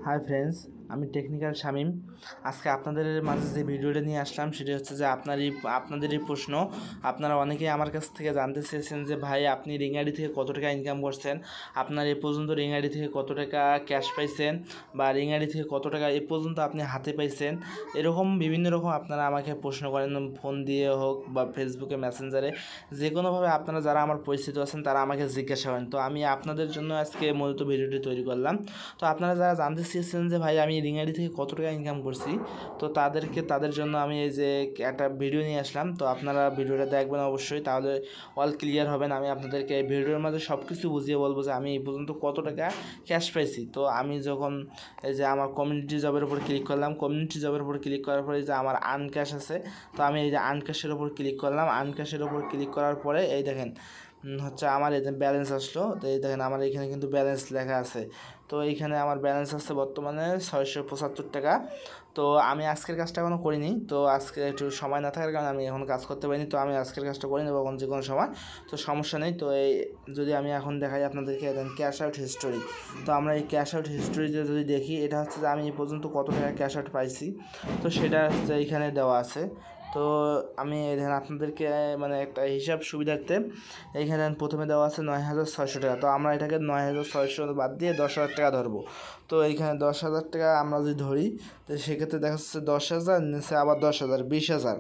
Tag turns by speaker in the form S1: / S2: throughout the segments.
S1: Hi friends, আমি technical Shamim. আজকে আপনাদের মাঝে যে ভিডিওটা নিয়ে আসলাম সেটা হচ্ছে যে আপনাদেরই প্রশ্ন। আপনারা অনেকেই আমার কাছ থেকে জানতে চেয়েছেন যে ভাই আপনি রিং আইডি থেকে কত টাকা ইনকাম করছেন, আপনার এ পর্যন্ত রিং আইডি থেকে কত টাকা ক্যাশ পাইছেন, বা রিং আইডি থেকে কত টাকা এ পর্যন্ত আপনি হাতে পাইছেন। এরকম বিভিন্ন রকম আপনারা আমাকে প্রশ্ন করেন, ফোন দিয়ে হোক বা ফেসবুকে মেসেঞ্জারে, যে কোনোভাবে আপনারা যারা আমার পরিচিত আছেন তারা আমাকে জিজ্ঞাসা করেন। তো আমি আপনাদের জন্য আজকে মূলত ভিডিওটি তৈরি করলাম। তো আপনারা যারা জানতে চেয়েছেন যে ভাই আমি রিং আইডি থেকে কত টাকা ইনকাম করছি, তো তাদের জন্য আমি এই যে একটা ভিডিও নিয়ে আসলাম। তো আপনারা ভিডিওটা দেখবেন অবশ্যই, তাহলে অল ক্লিয়ার হবেন। আমি আপনাদেরকে এই ভিডিওর মাঝে সব কিছু বুঝিয়ে বলবো যে আমি এই পর্যন্ত কত টাকা ক্যাশ পাইছি। তো আমি যখন এই যে আমার কমিউনিটি জবের উপর ক্লিক করলাম, কমিউনিটি জবের উপর ক্লিক করার পরে যে আমার আনক্যাশ আছে, তো আমি এই যে আনক্যাশের উপর ক্লিক করলাম। আনক্যাশের উপর ক্লিক করার পরে এই দেখেন হচ্ছে আমার এই যে ব্যালেন্স আসলো। তো এই দেখেন আমার এখানে কিন্তু ব্যালেন্স লেখা আছে। তো এইখানে আমার ব্যালেন্স আছে বর্তমানে 675 টাকা। তো আমি আজকের কাজটা এখনও করিনি, তো আজকে একটু সময় না থাকার কারণে আমি এখন কাজ করতে পারিনি। তো আমি আজকের কাজটা করে নেবো এখন যে কোনো সময়, তো সমস্যা নেই। তো এই যদি আমি এখন দেখাই আপনাদেরকে দেন ক্যাশ আউট হিস্টোরি। তো আমরা এই ক্যাশ আউট হিস্টোরিতে যদি দেখি, এটা হচ্ছে যে আমি এই পর্যন্ত কত টাকা ক্যাশ আউট পাইছি, তো সেটা হচ্ছে এইখানে দেওয়া আছে। তো আমি এখানে আপনাদেরকে মানে একটা হিসাব সুবিধার্থে এইখানে প্রথমে দেওয়া আছে 9,600 টাকা। তো আমরা এটাকে 9,600 বাদ দিয়ে 10,000 টাকা ধরবো। তো এইখানে 10,000 টাকা আমরা যদি ধরি, তো সেক্ষেত্রে দেখা যাচ্ছে 10,000 নিচে আবার 10,000, 20,000,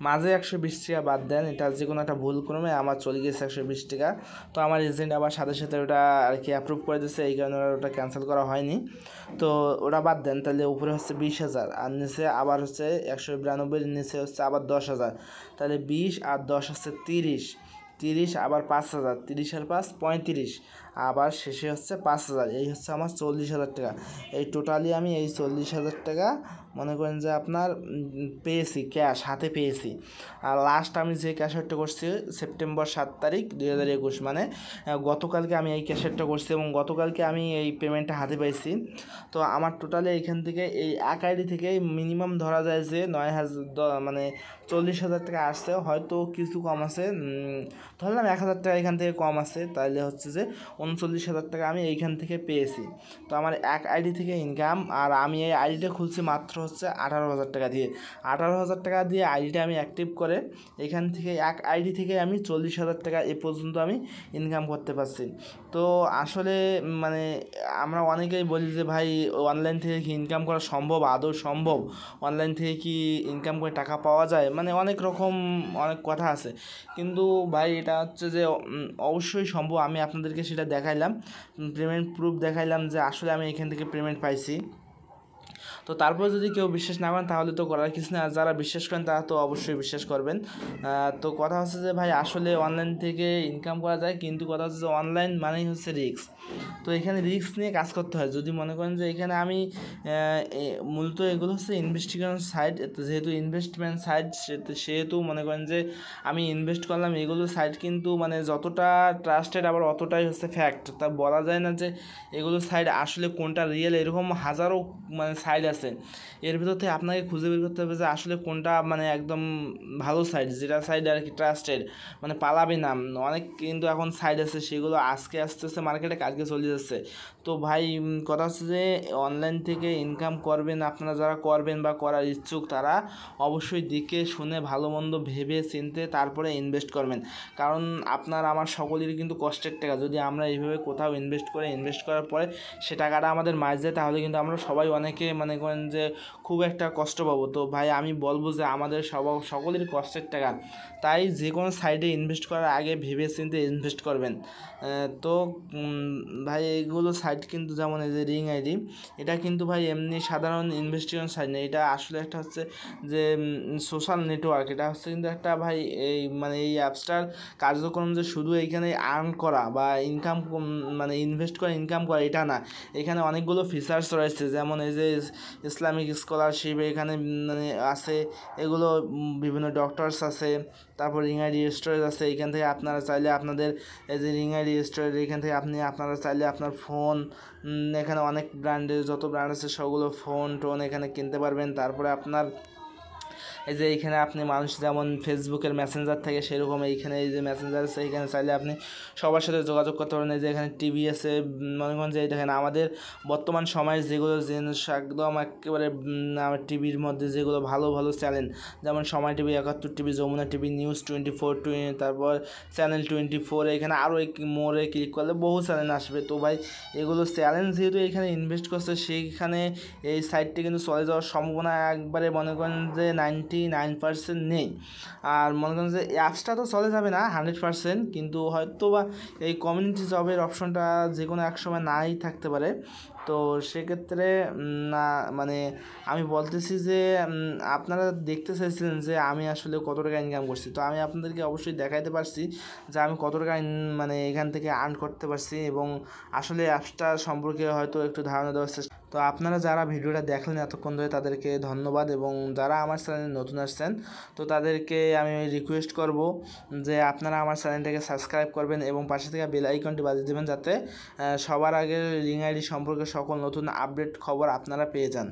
S1: মাঝে 120 টাকা বাদ দেন। এটা যে কোনো একটা ভুল ক্রমে আমার চলে গেছে 120 টাকা। তো আমার এজেন্ট আবার সাথে সাথে ওটা আর কি অ্যাপ্রুভ করে দিচ্ছে, এই কারণে ওটা ক্যান্সেল করা হয়নি। তো ওটা বাদ দেন, তাহলে উপরে হচ্ছে 20,000 আর নিচে আবার হচ্ছে 192, নিচে হচ্ছে আবার 10,000, তাহলে 20 আর 10 হচ্ছে 30, 30 আবার 5,000, 30 আর 5 35, আবার শেষে হচ্ছে 5,000। এই হচ্ছে আমার 40,000 টাকা। এই টোটালি আমি এই 40,000 টাকা মনে করেন যে আপনার পেয়েছি, ক্যাশ হাতে পেয়েছি। আর লাস্ট আমি যে ক্যাশ আউটটা করছি সেপ্টেম্বর 7 তারিখ 2021, মানে গতকালকে আমি এই ক্যাশ আউটটা করছি এবং গতকালকে আমি এই পেমেন্টটা হাতে পাইছি। তো আমার টোটালি এইখান থেকে এই এক আইডি থেকে মিনিমাম ধরা যায় যে 9,000 মানে 40,000 টাকা আসছে, হয়তো কিছু কম আছে, ধরলাম 1,000 টাকা এখান থেকে কম আছে, তাহলে হচ্ছে যে 39,000 টাকা আমি এইখান থেকে পেয়েছি। তো আমার এক আইডি থেকে ইনকাম, আর আমি এই আইডিটা খুলছি মাত্র হচ্ছে 18,000 টাকা দিয়ে। 18,000 টাকা দিয়ে আইডিটা আমি অ্যাক্টিভ করে এখান থেকে এক আইডি থেকে আমি 40,000 টাকা এ পর্যন্ত আমি ইনকাম করতে পারছি। তো আসলে মানে আমরা অনেকেই বলি যে ভাই অনলাইন থেকে কি ইনকাম করা সম্ভব, আদৌ সম্ভব? অনলাইন থেকে কি ইনকাম করে টাকা পাওয়া যায়? মানে অনেক রকম অনেক কথা আছে, কিন্তু ভাই এটা হচ্ছে যে অবশ্যই সম্ভব। আমি আপনাদেরকে সেটা দেখাইলাম, পেমেন্ট প্রুফ দেখাইলাম যে আসলে আমি এখান থেকে পেমেন্ট পাইছি। তো তারপরে যদি কেউ বিশ্বাস না করেন তাহলে তো করার কিছু না, আর যারা বিশ্বাস করেন তারা তো অবশ্যই বিশ্বাস করবেন। তো কথা হচ্ছে যে ভাই আসলে অনলাইন থেকে ইনকাম করা যায়, কিন্তু কথা হচ্ছে যে অনলাইন মানেই হচ্ছে রিস্ক। তো এখানে রিস্ক নিয়ে কাজ করতে হয়। যদি মনে করেন যে এখানে আমি মূলত এগুলো হচ্ছে ইনভেস্টিগেশন সাইট, যেহেতু ইনভেস্টমেন্ট সাইট, সেহেতু মনে করেন যে আমি ইনভেস্ট করলাম এগুলো সাইট, কিন্তু মানে যতটা ট্রাস্টেড আবার অতটাই হচ্ছে ফ্যাক্ট। তা বলা যায় না যে এগুলো সাইট আসলে কোনটা রিয়েল। এরকম হাজারো মানে সাইট আছে, এর ভিতর থেকে আপনাকে খুঁজে বের করতে হবে যে আসলে কোনটা মানে একদম ভালো সাইট, যেটা সাইট আর কি ট্রাস্টেড, মানে পালাবে না। অনেক কিন্তু এখন সাইট আছে সেগুলো আজকে আসতেছে মার্কেটে, কালকে চলে যাচ্ছে। তো ভাই কথা হচ্ছে যে অনলাইন থেকে ইনকাম করবেন, আপনারা যারা করবেন বা করার ইচ্ছুক তারা অবশ্যই দেখে শুনে ভালো মন্দ ভেবে চিনতে তারপরে ইনভেস্ট করবেন। কারণ আপনার আমার সকলেরই কিন্তু কষ্টের টাকা, যদি আমরা এইভাবে কোথাও ইনভেস্ট করার পরে সে টাকাটা আমাদের মাঝ যায়, তাহলে কিন্তু আমরা সবাই অনেকে মনে করেন যে খুব একটা কষ্ট পাবো। তো ভাই আমি বলবো যে আমাদের সকলের কষ্টের টাকা, তাই যে কোনো সাইডে ইনভেস্ট করার আগে ভেবে চিন্তে ইনভেস্ট করবেন। তো ভাই এইগুলো সাইট কিন্তু যেমন এই যে রিং আইডি, এটা কিন্তু ভাই এমনি সাধারণ ইনভেস্টিগেশন সাইট নেই, এটা আসলে একটা হচ্ছে যে সোশ্যাল নেটওয়ার্ক। এটা হচ্ছে কিন্তু একটা ভাই এই মানে এই অ্যাপসটার কার্যক্রম যে শুধু এইখানে আর্ন করা বা ইনকাম মানে ইনভেস্ট করে ইনকাম করা এটা না, এখানে অনেকগুলো ফিচার্স রয়েছে। যেমন এই যে ইসলামিক স্কলারশিপ এখানে মানে আছে, এগুলো বিভিন্ন ডক্টরস আছে, তারপর রিং আইডি স্টোরেজ আছে। এখান থেকে আপনারা চাইলে আপনাদের এই যে রিং আইডি স্টোরেজ, এখান থেকে আপনারা চাইলে আপনার ফোন, এখানে অনেক ব্র্যান্ডের যত ব্র্যান্ড আছে সবগুলো ফোন টোন এখানে কিনতে পারবেন। তারপরে আপনার এই যে এইখানে আপনি মানুষ যেমন ফেসবুকের মেসেঞ্জার থাকে সেরকম এইখানে এই যে মেসেঞ্জার আছে, এইখানে চাইলে আপনি সবার সাথে যোগাযোগ করতে পারেন। এই যে এখানে টিভি আছে, মনে করেন যে এই দেখেন আমাদের বর্তমান সময়ের যেগুলো জিনিস একদম একেবারে আমার টিভির মধ্যে যেগুলো ভালো ভালো চ্যানেল, যেমন Somoy TV, 71 TV, Jamuna TV, news 24, তারপর চ্যানেল 24, এখানে আরও মোড়ে ক্লিক করলে বহু চ্যানেল আসবে। তো ভাই এগুলো চ্যানেল যেহেতু এখানে ইনভেস্ট করছে, সেইখানে এই সাইটটি কিন্তু চলে যাওয়ার সম্ভাবনা একবারে মনে করেন যে 99% নেই। আর মনে করেন যে অ্যাপসটা তো চলে যাবে না 100%, কিন্তু হয়তো বা এই কমিউনিটি জবের অপশনটা যে কোনো এক সময় নাই থাকতে পারে। তো সেক্ষেত্রে না মানে আমি বলতেছি যে আপনারা দেখতে চাইছিলেন যে আমি আসলে কত টাকা ইনকাম করছি, তো আমি আপনাদেরকে অবশ্যই দেখাইতে পারছি যে আমি কত টাকা মানে এখান থেকে আর্ন করতে পারছি, এবং আসলে অ্যাপসটা সম্পর্কে হয়তো একটু ধারণা দেওয়ার চেষ্টা। তো আপনারা যারা ভিডিওটা দেখলেন এতক্ষণ ধরে তাদেরকে ধন্যবাদ, এবং যারা আমার চ্যানেলে নতুন আসছেন তো তাদেরকে আমি রিকোয়েস্ট করব যে আপনারা আমার চ্যানেলটাকে সাবস্ক্রাইব করবেন এবং পাশে থেকে বেল আইকনটি বাজিয়ে দেবেন, যাতে সবার আগে লিঙ্ক আইডি সম্পর্কে সকল নতুন আপডেট খবর আপনারা পেয়ে যান।